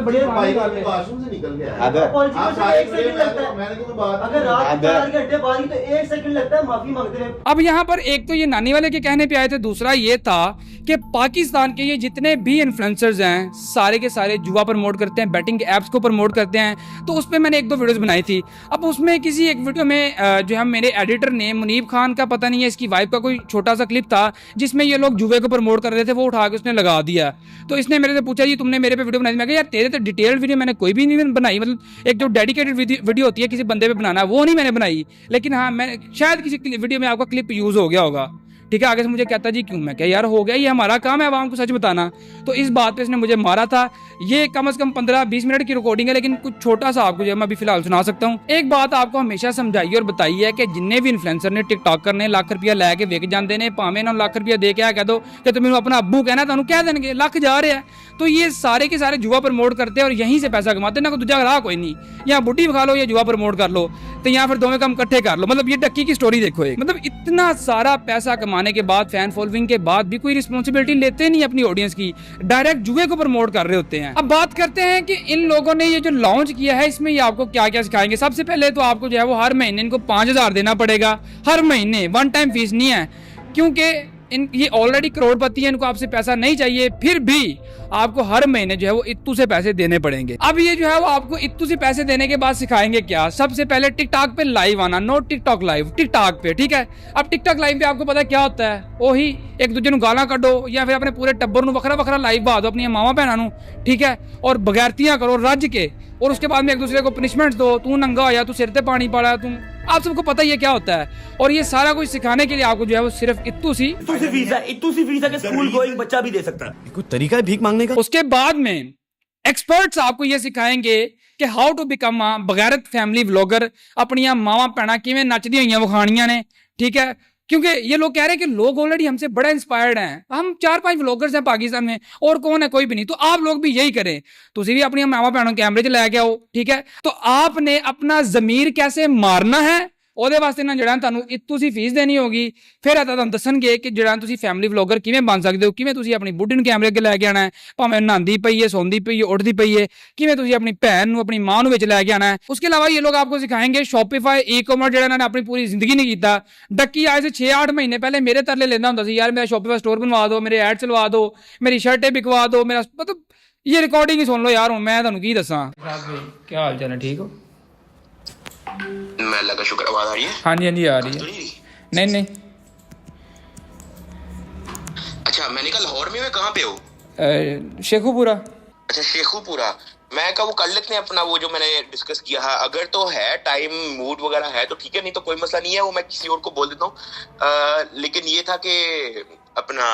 बड़ी
भाई वाशरूम से निकल गया है,
अपॉलजी
आप
को
साइड
1
पे
सेकंड लगता है,
मैंने तो बात
अगर रात 4 घंटे बाद ही तो 1 सेकंड लगता है माफी मांगते हुए।
अब यहाँ पर एक तो ये नानी वाले के कहने पे आए थे, दूसरा ये था कि पाकिस्तान के ये जितने भी इन्फ्लुएंसर्स हैं सारे के सारे जुआ प्रमोट करते हैं, बैटिंग एप्स को प्रमोट करते हैं, तो उस पर मैंने 1-2 वीडियोस बनाई थी। अब उसमें किसी एक वीडियो में जो है मेरे एडिटर ने मुनीब खान का पता नहीं है इसकी वाइफ का कोई छोटा सा क्लिप था जिसमें ये लोग जुए को प्रमोट कर रहे थे, वो उठा के उसने लगा दिया। तो इसने मेरे से पूछा जी तुमने मेरे पे वीडियो बनाई, मैं कहा यार तेरे तो डिटेल्ड वीडियो मैंने कोई भी नहीं बनाई, मतलब एक जो डेडिकेटेड वीडियो होती है किसी बंदे पे बनाना वो नहीं मैंने बनाई, लेकिन हाँ मैं शायद किसी वीडियो में आपका क्लिप यूज हो गया होगा, ठीक है। आगे से मुझे कहता जी क्यों, मैं क्या यार हो गया, ये हमारा काम है आवाम को सच बताना। तो इस बात पे इसने मुझे मारा था। ये कम से कम 15-20 मिनट की रिकॉर्डिंग है, लेकिन कुछ छोटा सा आपको जो मैं अभी फिलहाल सुना सकता हूँ। एक बात आपको हमेशा समझाइए और बताइए कि जिन्ने भी इन्फ्लुएंसर ने टिकटॉकर ने लाख रुपया लैके विक जाते हैं, भावें ना लाख रुपया दे के कह दो कि तुम अपना अब्बू कहना तुम कह देंगे लाख जा रहे हैं, तो ये सारे के सारे जुआ प्रमोट करते हैं और यहीं से पैसा कमाते हैं, ना कोई दूजा रहा कोई नहीं, यहाँ बुढ़ी खा लो या जुआ प्रमोट कर लो, तो यहाँ फिर दोवें कम इकट्ठे कर लो। मतलब ये डक्की की स्टोरी देखो, एक मतलब इतना सारा पैसा कमाने के बाद, फैन फॉलोइंग के बाद भी कोई रिस्पॉन्सिबिलिटी लेते नहीं अपनी ऑडियंस की, डायरेक्ट जुए को प्रमोट कर रहे होते हैं। अब बात करते हैं कि इन लोगों ने ये जो लॉन्च किया है इसमें ये आपको क्या क्या सिखाएंगे। सबसे पहले तो आपको जो है वो हर महीने इनको 5,000 देना पड़ेगा, हर महीने, 1 टाइम फीस नहीं है, क्योंकि ये ऑलरेडी करोड़पति है, इनको आपसे पैसा नहीं चाहिए, फिर भी आपको हर महीने जो है वो इत्तू से पैसे देने पड़ेंगे। अब ये जो है वो आपको इत्तू से पैसे देने के बाद सिखाएंगे क्या, सबसे पहले टिकटॉक पे लाइव आना, नो टिकटॉक लाइव, टिकटॉक पे, ठीक है। अब टिकटॉक लाइव पे आपको पता क्या होता है, वही एक दूसरे को गाना कढो या फिर अपने पूरे टब्बर वखरा वखरा लाइव बहा दो अपनी मावा भैनों, ठीक है, और बगैरतियां करो रज के, और उसके बाद में एक दूसरे को पनिशमेंट दो, तू नंगा हो या तू सिर पे पानी पड़ा, तुम आप सबको पता ही है क्या होता है। और ये सारा कुछ सिखाने के लिए आपको जो है वो सिर्फ इत्तू सी
फीस है स्कूल गोइंग बच्चा भी दे सकता है।
कोई तरीका है भीख मांगने का?
उसके बाद में एक्सपर्ट्स आपको ये सिखाएंगे कि हाउ टू बिकम अ बगैरत फैमिली व्लॉगर, अपनी मावा भैणा किवें नचदी होइयां विखाणियां ने, ठीक है, क्योंकि ये लोग कह रहे हैं कि लोग ऑलरेडी हमसे बड़ा इंस्पायर्ड हैं, हम 4-5 व्लॉगर्स हैं पाकिस्तान में, और कौन है, कोई भी नहीं, तो आप लोग भी यही करें, तुसी भी अपनी मावा भैणों कैमरे च लैके आओ, ठीक है। तो आपने अपना जमीर कैसे मारना है ਉਹਦੇ ਵਾਸਤੇ ਨਾ ਜਿਹੜਾ ਤੁਹਾਨੂੰ ਤੁਸੀਂ ਫੀਸ ਦੇਣੀ ਹੋਗੀ। ਫਿਰ ਇਹ ਤੁਹਾਨੂੰ ਦੱਸਣਗੇ ਕਿ ਜਿਹੜਾ ਤੁਸੀਂ ਫੈਮਿਲੀ ਵਲੌਗਰ ਕਿਵੇਂ ਬਣ ਸਕਦੇ ਹੋ, ਕਿਵੇਂ ਤੁਸੀਂ ਆਪਣੀ ਬੁੱਢੀ ਨੂੰ ਕੈਮਰੇ ਅੱਗੇ ਲੈ ਕੇ ਆਣਾ ਹੈ, ਭਾਵੇਂ ਨਹਾਉਂਦੀ ਪਈ ਹੈ, ਸੌਂਦੀ ਪਈ ਹੈ, ਉੱਠਦੀ ਪਈ ਹੈ, ਕਿਵੇਂ ਤੁਸੀਂ ਆਪਣੀ ਭੈਣ ਨੂੰ ਆਪਣੀ ਮਾਂ ਨੂੰ ਵਿੱਚ ਲੈ ਕੇ ਆਣਾ है। उसके अलावा ये लोग आपको सिखाएंगे शॉपिफाई ई-कॉमर्स ਜਿਹੜਾ ਇਹਨਾਂ ਨੇ ਆਪਣੀ ਪੂਰੀ ਜ਼ਿੰਦਗੀ ਨਹੀਂ ਕੀਤਾ। ਡੱਕੀ ਆਏ से 6-8 ਮਹੀਨੇ ਪਹਿਲੇ ਮੇਰੇ ਤਰਲੇ ਲੈਂਦਾ ਹੁੰਦਾ ਸੀ, यार मेरा शॉपिफाई स्टोर बनवा दो, मेरे ऐड चलवा दो, मेरी शर्टें बिकवा दो, मेरा मतलब ये रिकॉर्डिंग ही सुन लो यार। ਹੁਣ मैं ਤੁਹਾਨੂੰ ਕੀ ਦੱਸਾਂ। क्या हाल चाल है, ठीक हो?
मैं अल्लाह का शुक्र, आवाज आ रही है?
हाँ जी हाँ जी आ रही है। नहीं नहीं
अच्छा, मैंने कहा लाहौर में कहाँ पे हो?
शेखुपुरा।
अच्छा, शेखुपुरा। मैं कहा वो कर लेते हैं अपना वो जो मैंने डिस्कस किया है, अगर तो है टाइम मूड वगैरह है तो ठीक है, नहीं तो कोई मसला नहीं है, वो मैं किसी और को बोल देता हूँ। लेकिन ये था कि अपना,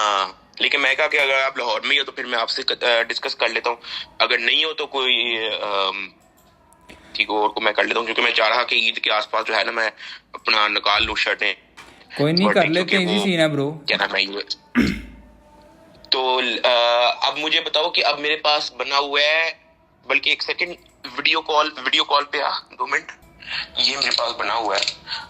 लेकिन मैं कहा कि अगर आप लाहौर में ही हो तो फिर मैं आपसे डिस्कस कर लेता हूँ, अगर नहीं हो तो कोई ठीक और को मैं कर लेता हूँ, क्योंकि मैं चाह रहा कि ईद के आसपास जो है ना मैं अपना निकाल लूँ शर्टें।
कोई नहीं, कर लेते हैं, इजी सीन है ब्रो।
क्या नाम है ये? तो अब मुझे बताओ कि अब मेरे पास बना हुआ है, बल्कि एक सेकंड, वीडियो कॉल पे आ 2 मिनट। ये मेरे पास बना हुआ है,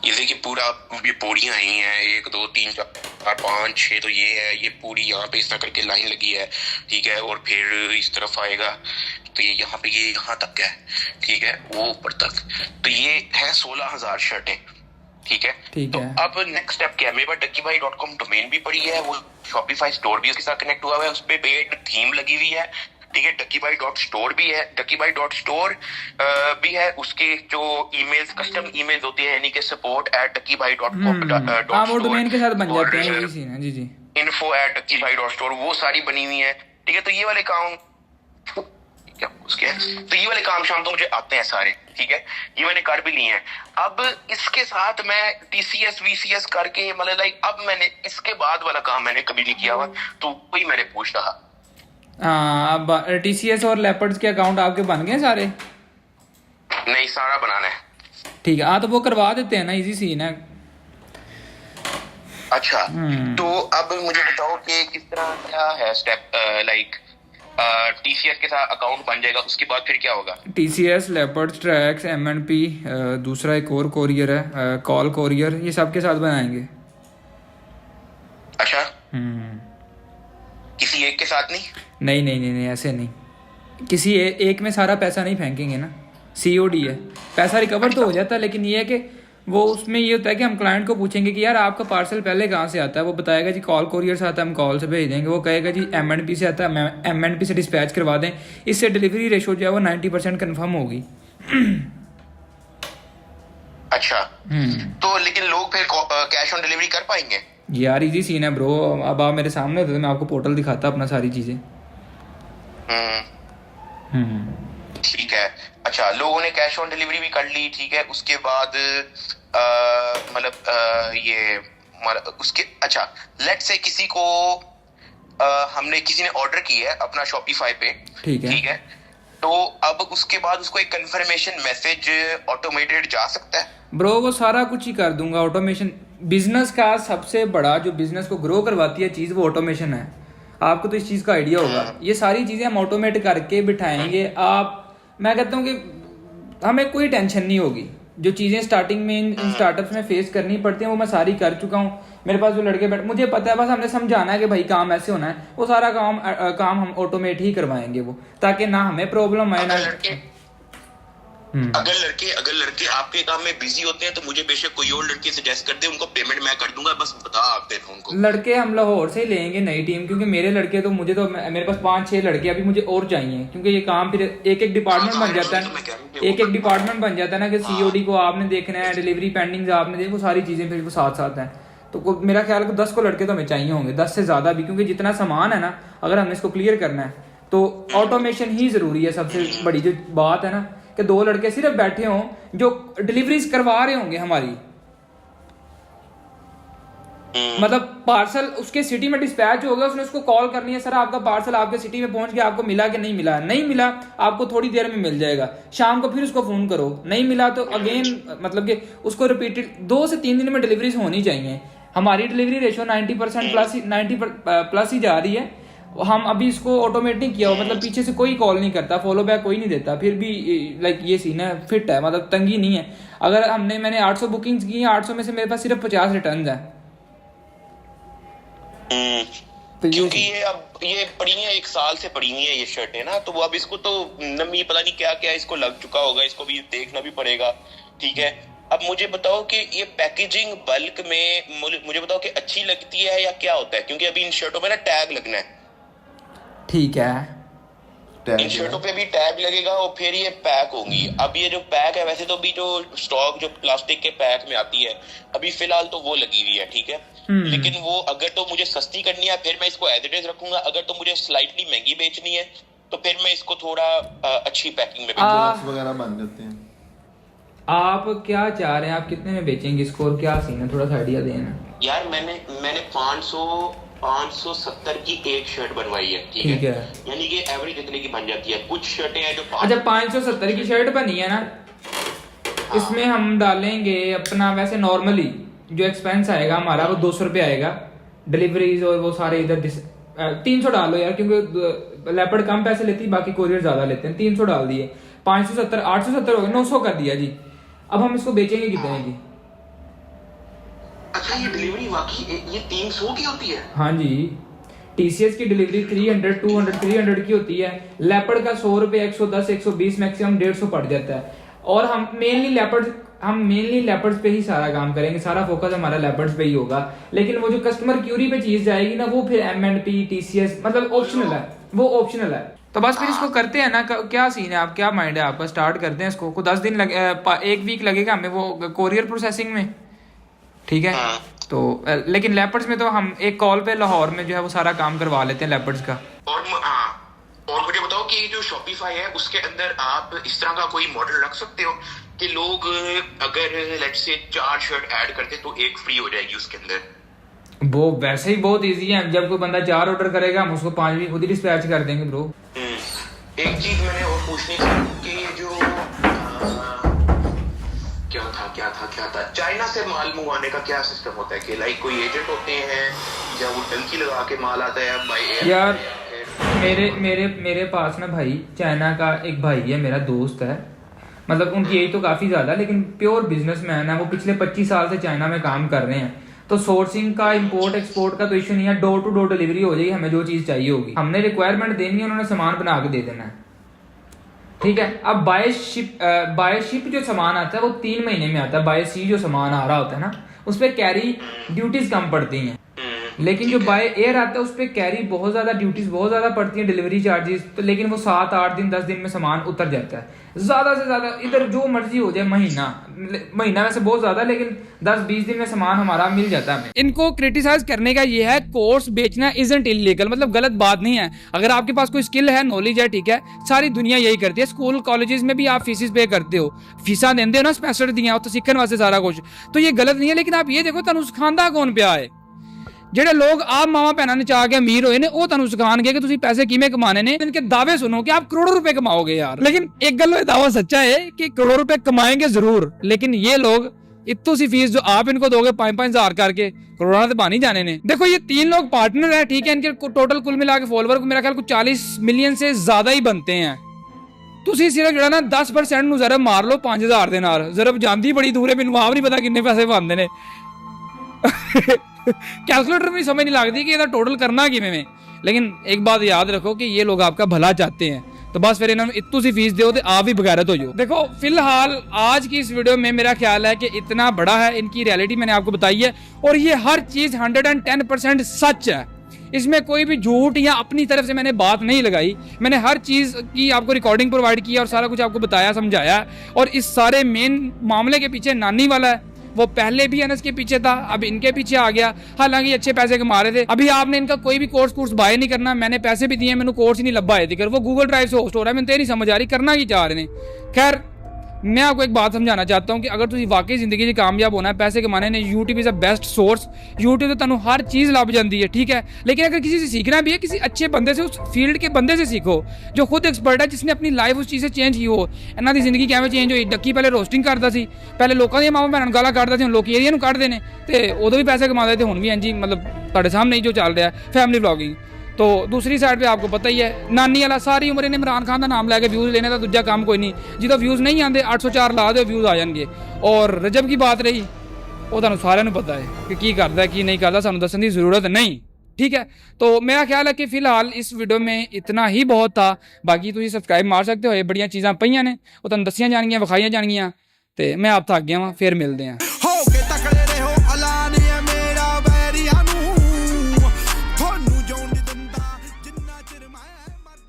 ये देखिए पूरा, ये पौड़ियाँ आई हैं, 1 2 3 4 5 6, तो ये है, ये पूरी यहाँ पे इस तरह करके लाइन लगी है, ठीक है, और फिर इस तरफ आएगा तो ये यहाँ पे, ये यहाँ तक है, ठीक है, वो ऊपर तक, तो ये है 16,000 शर्टें, ठीक है। तो अब नेक्स्ट स्टेप क्या है, मेरे पास duckybuy.com डोमेन भी पड़ी है, वो शॉपिफाई स्टोर भी उसके साथ कनेक्ट हुआ हुआ है, उस पर पेड थीम लगी हुई है, ठीक है। duckybuy.store भी है, duckybuy.store भी है, उसके जो ईमेल्स, कस्टम ईमेल्स होते हैं, यानी कि support@duckybuy.com
वो डोमेन के साथ बन जाते हैं, यही सीन है जी जी।
info@duckybuy.store वो सारी बनी हुई है, ठीक है। तो ये वाले काम क्या उसके हैं, तो ये वाले काम शाम तो मुझे आते हैं सारे, ठीक है, ये मैंने कर भी लिए हैं। अब इसके साथ मैं TCS VCS करके मतलब लाइक, अब मैंने इसके बाद वाला काम मैंने कभी नहीं किया हुआ, तो वही मैंने पूछ रहा।
अब TCS और लेपर्ड्स के अकाउंट आपके बन गए सारे?
नहीं, सारा बनाना है।
ठीक है, हाँ तो वो करवा देते हैं ना, इजी सीन है।
अच्छा, तो अब मुझे बताओ कि किस तरह क्या है स्टेप, लाइक TCS के साथ अकाउंट बन जाएगा, उसके बाद फिर क्या होगा?
TCS, लेपर्ड्स, ट्रैक्स, MNP, दूसरा एक और कोरियर है, कॉल कोरियर, ये सब के साथ बनाएंगे।
अच्छा, किसी एक के साथ नहीं?
नहीं नहीं नहीं नहीं, ऐसे नहीं, किसी एक में सारा पैसा नहीं फेंकेंगे ना, COD है, पैसा रिकवर तो हो जाता है, लेकिन ये है कि वो उसमें ये होता है कि हम क्लाइंट को पूछेंगे कि यार आपका पार्सल पहले कहाँ से आता है, वो बताएगा जी कॉल कोरियर से आता है, हम कॉल से भेज देंगे, वो कहेगा जी MNP से आता है, MNP से डिस्पैच करवा दें, इससे डिलीवरी रेशो जो है वो 90% कन्फर्म होगी।
अच्छा, तो लेकिन लोग फिर कैश ऑन डिलीवरी कर पाएंगे?
यार इजी सीन है ब्रो, अब आप मेरे सामने होते तो मैं आपको पोर्टल दिखाता अपना सारी चीजें।
ठीक है। अच्छा, लोगों ने कैश ऑन डिलीवरी भी कर ली, ठीक है, उसके बाद मतलब ये उसके, अच्छा लेट्स से किसी को हमने, किसी ने ऑर्डर किया है अपना शॉपिफाई पे, ठीक है, तो अब उसके बाद उसको एक कंफर्मेशन मैसेज ऑटोमेटेड जा सकता है?
ब्रो वो सारा कुछ ही कर दूंगा, ऑटोमेशन। बिजनेस का सबसे बड़ा जो बिजनेस को ग्रो करवाती है चीज़, वो ऑटोमेशन है। आपको तो इस चीज़ का आइडिया होगा, ये सारी चीज़ें हम ऑटोमेट करके बिठाएंगे। आप, मैं कहता हूँ कि हमें कोई टेंशन नहीं होगी, जो चीज़ें स्टार्टिंग में इन स्टार्टअप्स में फेस करनी पड़ती हैं वो मैं सारी कर चुका हूँ। मेरे पास जो लड़के बैठ, मुझे पता है, बस हमने समझाना है कि भाई काम ऐसे होना है, वो सारा काम हम ऑटोमेट ही करवाएंगे वो, ताकि ना हमें प्रॉब्लम आए ना।
अगर लड़के आपके काम में बिजी होते हैं तो मुझे बेशक कोई और लड़के सजेस्ट कर दे, उनको पेमेंट मैं कर दूंगा, बस बता आप देना उनको।
लड़के हम लाहौर से ही लेंगे, नई टीम, क्योंकि मेरे लड़के तो मुझे तो, मेरे पास 5-6 लड़के अभी मुझे और चाहिए, क्योंकि ये काम फिर एक डिपार्टमेंट बन जाता है, एक डिपार्टमेंट बन जाता है ना, कि COD को आपने देखना है, डिलीवरी पेंडिंग आपने देखना, वो सारी चीजें फिर वो साथ साथ हैं। तो मेरा ख्याल है 10 को लड़के तो हमें चाहिए होंगे, 10 से ज्यादा भी, क्योंकि जितना सामान है ना, अगर हमने इसको क्लियर करना है तो ऑटोमेशन ही जरूरी है। सबसे बड़ी जो बात है ना, कि 2 लड़के सिर्फ बैठे हों जो डिलीवरीज करवा रहे होंगे हमारी, मतलब पार्सल उसके सिटी में डिस्पैच होगा, उसने उसको कॉल करनी है, सर आपका पार्सल आपके सिटी में पहुंच गया, आपको मिला कि नहीं मिला? नहीं मिला, आपको थोड़ी देर में मिल जाएगा, शाम को फिर उसको फोन करो, नहीं मिला तो अगेन, मतलब कि उसको रिपीटेड 2 से 3 दिन में डिलीवरीज होनी चाहिए। हमारी डिलीवरी रेशो 90% प्लस ही जा रही है, हम अभी इसको ऑटोमेट नहीं किया हो, मतलब पीछे से कोई कॉल नहीं करता, फॉलो बैक कोई नहीं देता, फिर भी लाइक ये सीन है, फिट है, मतलब तंगी नहीं है। अगर मैंने 800 बुकिंग्स की हैं, 800 में से मेरे पास सिर्फ 50 रिटर्न है।
तो क्योंकि ये पड़ी हुई है, 1 साल से पड़ी हुई है ये शर्ट है ना, तो वो अब इसको तो नमी पता नहीं क्या क्या इसको लग चुका होगा, इसको भी देखना भी पड़ेगा, ठीक है। अब मुझे बताओ कि ये पैकेजिंग बल्क में मुझे बताओ कि अच्छी लगती है या क्या होता है, क्योंकि अभी इन शर्टों में ना टैग लगना है,
ठीक है,
इन शर्टों पे भी टैग लगेगा और फिर ये पैक होंगी। अब ये जो पैक है, वैसे तो अभी जो स्टॉक जो प्लास्टिक के पैक में आती है अभी फिलहाल तो वो लगी हुई है, ठीक है, लेकिन वो अगर तो मुझे सस्ती करनी है फिर मैं इसको एज इट इज रखूंगा, अगर तो मुझे स्लाइटली महंगी बेचनी है तो फिर मैं इसको थोड़ा अच्छी पैकिंग में बेचूंगा
वगैरह बन जाते हैं।
आप क्या चाह रहे हैं, आप कितने में बेचेंगे इसको और क्या सीन है, थोड़ा सा आइडिया देना
यार। मैंने 570 की एक शर्ट बनवाई है, ठीक है, यानी कि एवरेज इतने की बन जाती है। कुछ शर्टें हैं जो
अच्छा 570 की शर्ट बनी है ना, इसमें हम डालेंगे अपना वैसे नॉर्मली जो एक्सपेंस आएगा हमारा वो 200 रुपये आएगा, डिलीवरीज और वो सारे इधर 300 डालो यार, क्योंकि लेपर्ड कम पैसे लेती है, बाकी कोरियर ज्यादा लेते हैं, 300 डाल दिए, 570 870 हो गए, 900 कर दिया जी। अब हम इसको बेचेंगे कितने की?
अच्छा ये डिलीवरी वाकई ये 300 की होती है?
हाँ जी, TCS की डिलीवरी 300 200 300 की होती है, लेपर्ड का 100 रुपये 110 120 मैक्सिमम 150 पड़ जाता है। और हम मेनली लेपर्ड्स पे ही सारा काम करेंगे, सारा फोकस हमारा लेपर्ड्स पे ही होगा, लेकिन वो जो कस्टमर क्यूरी पे चीज जाएगी ना वो फिर M&P TCS मतलब ऑप्शनल है, वो ऑप्शनल है। तो बस फिर इसको करते हैं ना, क्या सीन है, आप क्या माइंड है आपका, स्टार्ट करते हैं इसको। 10 दिन लगे, 1 वीक लगेगा हमें वो कोरियर प्रोसेसिंग में, ठीक है। तो लेकिन लेपर्ड्स में तो हम एक कॉल पे लाहौर में जो है वो सारा काम करवा लेते हैं लेपर्ड्स का।
और मुझे बताओ कि जो शॉपिफाई है उसके अंदर आप इस तरह का कोई मॉडल रख सकते हो कि लोग अगर लेट्स से 4 शर्ट ऐड करते तो 1 फ्री हो जाएगी उसके अंदर।
वो वैसे ही बहुत इजी है, जब कोई बंदा 4 ऑर्डर करेगा हम उसको 5 भी खुद ही डिस्पैच कर देंगे ब्रो।
एक चीज मैंने और पूछनी थी कि ये जो क्या था चाइना से माल मंगवाने का क्या सिस्टम होता है, कि लाइक कोई एजेंट होते हैं या वो टंकी लगा के माल आता है बाय एयर?
यार मेरे पास ना भाई चाइना का एक भाई है, मेरा दोस्त है, मतलब उनकी एज तो काफी ज्यादा, लेकिन प्योर बिजनेसमैन है, वो पिछले 25 साल से चाइना में काम कर रहे हैं। तो सोर्सिंग का, इंपोर्ट एक्सपोर्ट का तो इशू नहीं है, डोर टू डोर डिलीवरी हो जाएगी, हमें जो चीज चाहिए होगी, हमने रिक्वायरमेंट देनी है, उन्होंने सामान बना के दे देना है, ठीक है। अब बाय शिप जो सामान आता है वो 3 महीने में आता है, बाय सी जो सामान आ रहा होता है ना उस पर कैरी ड्यूटीज कम पड़ती हैं, लेकिन जो बाय एयर आता है उस पर कैरी बहुत ज्यादा ड्यूटीज बहुत ज्यादा पड़ती हैं, डिलीवरी चार्जेस तो, लेकिन वो 7 8 दिन 10 दिन में सामान उतर जाता है, ज्यादा से ज्यादा इधर जो मर्जी हो जाए महीना वैसे बहुत ज्यादा, लेकिन 10-20 दिन में सामान हमारा मिल जाता है। इनको क्रिटिसाइज करने का ये है, कोर्स बेचना इजंट इलीगल, मतलब गलत बात नहीं है, अगर आपके पास कोई स्किल है, नॉलेज है, ठीक है, सारी दुनिया यही करती है, स्कूल कॉलेजेस में भी आप फीसिस पे करते हो, फीसा देंदे हो ना, स्पेशल दिया तो सीखने वास्ते सारा कुछ, तो ये गलत नहीं है, लेकिन आप ये देखो तुहानू सिखांदा कौन पिया है, ਜਿਹੜੇ लोग आप मावा भैनों ने चाह के अमीर होए ने वो तुहानू सिखाणगे कि तुसीं पैसे किवें कमाने ने, इनके दावे सुनो कि आप करोड़ों रुपए कमाओगे यार, लेकिन एक गल ये दावा सच्चा है कि करोड़ों रुपए कमाएंगे जरूर, लेकिन ये लोग इतनी सी फीस जो आप इनको दोगे 5-5 हजार करके, करोड़ों तो पानी जाने ने। देखो ये 3 लोग पार्टनर है, ठीक है, इनके टोटल कुल मिला के फॉलोवर को मेरा ख्याल को 40 मिलियन से ज्यादा ही बनते हैं। ਤੁਸੀਂ ਸਿਰਫ ਜਿਹੜਾ ਨਾ 10% ਨੂੰ ਜ਼ਰਬ ਮਾਰ ਲਓ 5000 ਦੇ ਨਾਲ, ਜ਼ਰਬ ਜਾਂਦੀ ਬੜੀ ਦੂਰ ਹੈ, ਮੈਨੂੰ ਆਪ ਨਹੀਂ ਪਤਾ ਕਿੰਨੇ ਪੈਸੇ ਬਣਦੇ ਨੇ, कैलकुलेटर में समझ नहीं लगती कि टोटल करना कि में, लेकिन एक बात याद रखो कि ये लोग आपका भला चाहते हैं, तो बस फिर इन्होंने इतनी सी फीस दो तो आप भी बगैरत हो जाओ। देखो फिलहाल आज की इस वीडियो में मेरा ख्याल है कि इतना बड़ा है, इनकी रियलिटी मैंने आपको बताई है, और ये हर चीज 110% सच है, इसमें कोई भी झूठ या अपनी तरफ से मैंने बात नहीं लगाई, मैंने हर चीज़ की आपको रिकॉर्डिंग प्रोवाइड की और सारा कुछ आपको बताया समझाया, और इस सारे मेन मामले के पीछे नानी वाला है, वो पहले भी अनस के पीछे था, अब इनके पीछे आ गया, हालांकि अच्छे पैसे कमा रहे थे। अभी आपने इनका कोई भी कोर्स बाय नहीं करना, मैंने पैसे भी दिए, मैंने कोर्स ही नहीं लब्बा है, वो गूगल ड्राइव से होस्ट हो रहा है, मैंने नहीं समझ आ रही करना ही चाह रहे हैं। खैर मैं आपको एक बात समझाना चाहता हूँ कि अगर तुम वाकई जिंदगी में कामयाब होना है, पैसे कमाने ने, YouTube is a best source, YouTube तो तुहानू हर चीज़ लभ जाती है, ठीक है, लेकिन अगर किसी से सीखना भी है, किसी अच्छे बंदे से, उस फील्ड के बंदे से सीखो जो खुद एक्सपर्ट है, जिसने अपनी लाइफ उस चीज़ से चेंज की हो। इन्हों की जिंदगी कैसे चेंज हुई, डक्की पहले रोस्टिंग करता सी, पहले लोगों दी मावां भैणां गालां कढदा सी, हुण लोग एरिया नूं कढदे ने, ते उदों भी पैसे कमाते थे, हुण भी इंज ही मतलब तुहाडे सामने ही जो चल रहा है फैमिली व्लॉगिंग। तो दूसरी साइड पे आपको पता ही है नानी वाला सारी उम्र इन्हें इमरान खान का नाम लैके व्यूज़ लेने का दूजा काम कोई नहीं, जो व्यूज़ नहीं आते 804 ला दो व्यूज़ आ जाएंगे। और रजब की बात रही वो तुहानू सारिਆਂ ਨੂੰ पता है कि की करता है की नहीं करता, सानू दसन की जरूरत नहीं, ठीक है। तो मेरा ख्याल है कि फिलहाल इस वीडियो में इतना ही बहुत था। बाकी तुम सबसक्राइब मार सकते हो, ये बड़िया चीज़ां पईयां ने वो तुहानू दसियां जाणगियां विखाईयां जाणगियां। तो मैं आप थक गया वां, फिर मिलते हैं।